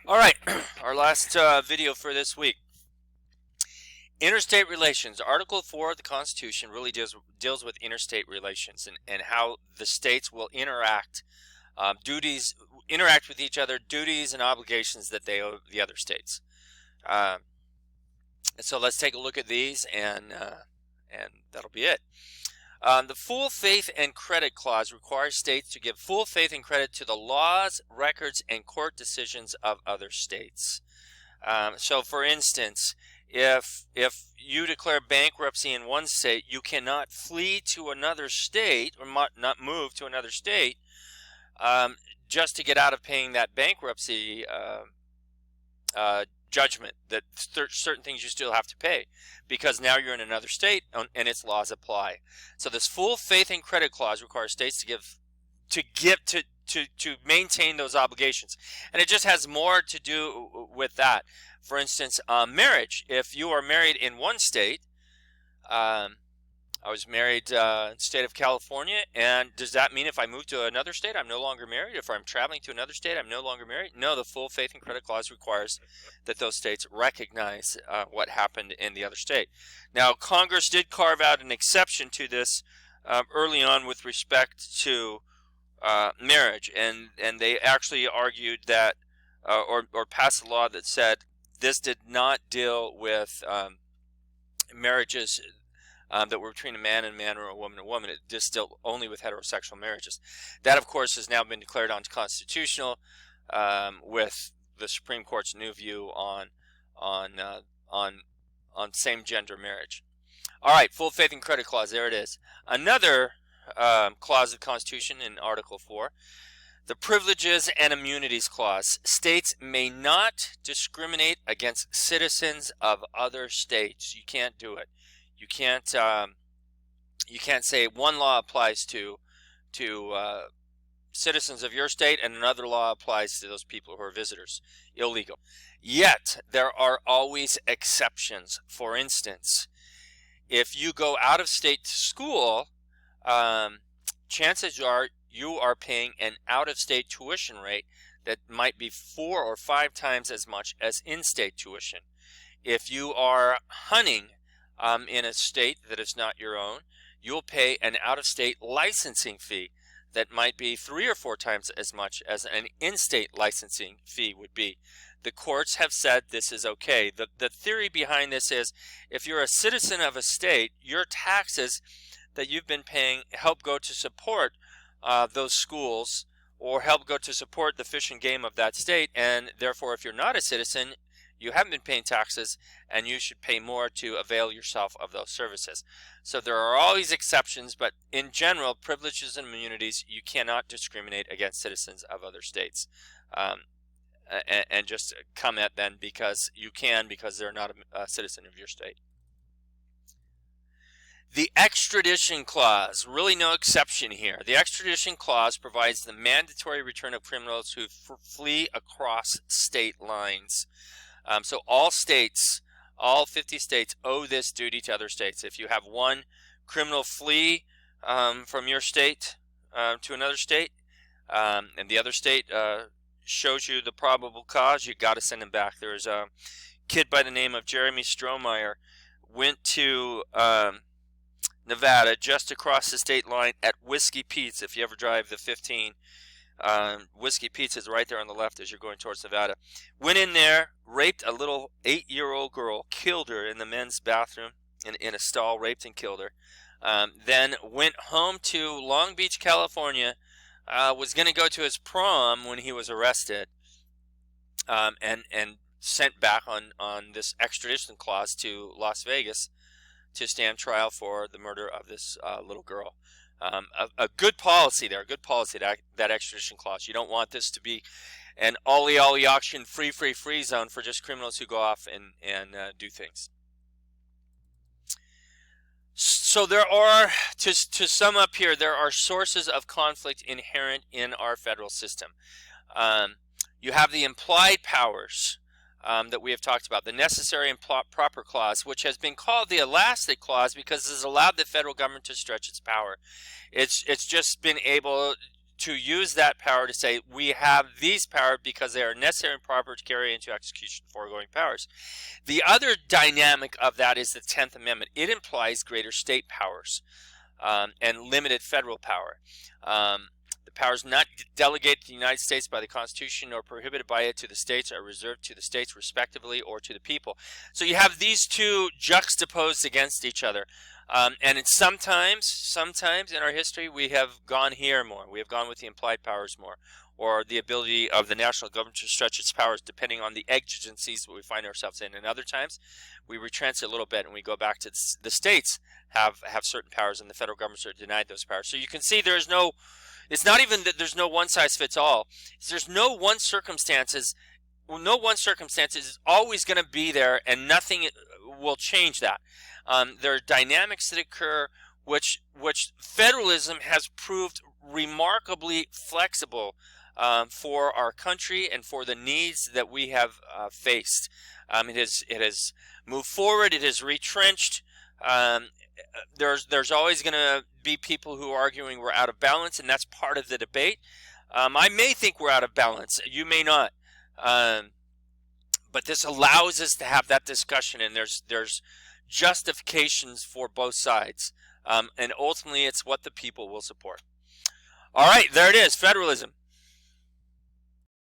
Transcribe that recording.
All right, our last video for this week. Interstate relations. Article 4 of the Constitution really deals with interstate relations and how the states will interact, interact with each other, duties and obligations that they owe the other states. So let's take a look at these, and that'll be it. The full faith and credit clause requires states to give full faith and credit to the laws, records, and court decisions of other states. So, for instance, if you declare bankruptcy in one state, you cannot flee to another state or not move to another state just to get out of paying that bankruptcy judgment, that certain things you still have to pay, because now you're in another state and its laws apply. So this full faith and credit clause requires states to maintain those obligations, and it just has more to do with that. For instance, marriage. If you are married in one state, I was married in the state of California, and does that mean if I move to another state, I'm no longer married? If I'm traveling to another state, I'm no longer married? No, the full faith and credit clause requires that those states recognize what happened in the other state. Now, Congress did carve out an exception to this early on with respect to marriage, and they actually argued that, or passed a law that said this did not deal with marriages that were between a man and a man or a woman and a woman. It just dealt only with heterosexual marriages. That, of course, has now been declared unconstitutional with the Supreme Court's new view on same-gender marriage. All right, full faith and credit clause. There it is. Another clause of the Constitution in Article 4. The Privileges and Immunities Clause. States may not discriminate against citizens of other states. You can't do it. You can't say one law applies to citizens of your state and another law applies to those people who are visitors. Illegal. Yet there are always exceptions. For instance, if you go out of state to school, chances are you are paying an out-of-state tuition rate that might be 4 or 5 times as much as in-state tuition. If you are hunting in a state that is not your own, you'll pay an out-of-state licensing fee that might be 3 or 4 times as much as an in-state licensing fee would be. The courts have said this is okay. The theory behind this is, if you're a citizen of a state, your taxes that you've been paying help go to support those schools, or help go to support the fish and game of that state, and therefore if you're not a citizen, you haven't been paying taxes, and you should pay more to avail yourself of those services. So there are always exceptions, but in general, privileges and immunities, you cannot discriminate against citizens of other states. And just come at them because you can, because they're not a citizen of your state. The extradition clause, really no exception here. The extradition clause provides the mandatory return of criminals who flee across state lines. So all states, all 50 states owe this duty to other states. If you have one criminal flee from your state to another state, and the other state shows you the probable cause, you got to send him back. There's a kid by the name of Jeremy Strohmeyer, went to Nevada, just across the state line at Whiskey Pete's. If you ever drive the 15, Whiskey Pete's is right there on the left as you're going towards Nevada. Went in there, raped a little 8-year-old girl, killed her in the men's bathroom in a stall, raped and killed her. Then went home to Long Beach, California, was going to go to his prom when he was arrested, and sent back on this extradition clause to Las Vegas to stand trial for the murder of this little girl. A good policy there, a good policy, that extradition clause. You don't want this to be an ollie auction, free zone for just criminals who go off and do things. So there are, to sum up here, there are sources of conflict inherent in our federal system. You have the implied powers that we have talked about, the necessary and proper clause, which has been called the elastic clause because it has allowed the federal government to stretch its power. It's just been able to use that power to say we have these powers because they are necessary and proper to carry into execution foregoing powers. The other dynamic of that is the 10th Amendment. It implies greater state powers and limited federal power. The powers not delegated to the United States by the Constitution or prohibited by it to the states are reserved to the states respectively or to the people. So you have these two juxtaposed against each other. And it's sometimes in our history we have gone here more. We have gone with the implied powers more, or the ability of the national government to stretch its powers depending on the exigencies that we find ourselves in. And other times we retrench a little bit and we go back to the states have certain powers and the federal governments are denied those powers. So you can see there's no, it's not even that there's no one size fits all. There's no one circumstances is always going to be there, and nothing will change that. There are dynamics that occur which federalism has proved remarkably flexible for our country and for the needs that we have faced. It has moved forward. It has retrenched. There's always going to be people who are arguing we're out of balance, and that's part of the debate. I may think we're out of balance. You may not. But this allows us to have that discussion, and there's justifications for both sides. And ultimately, it's what the people will support. All right, there it is, federalism.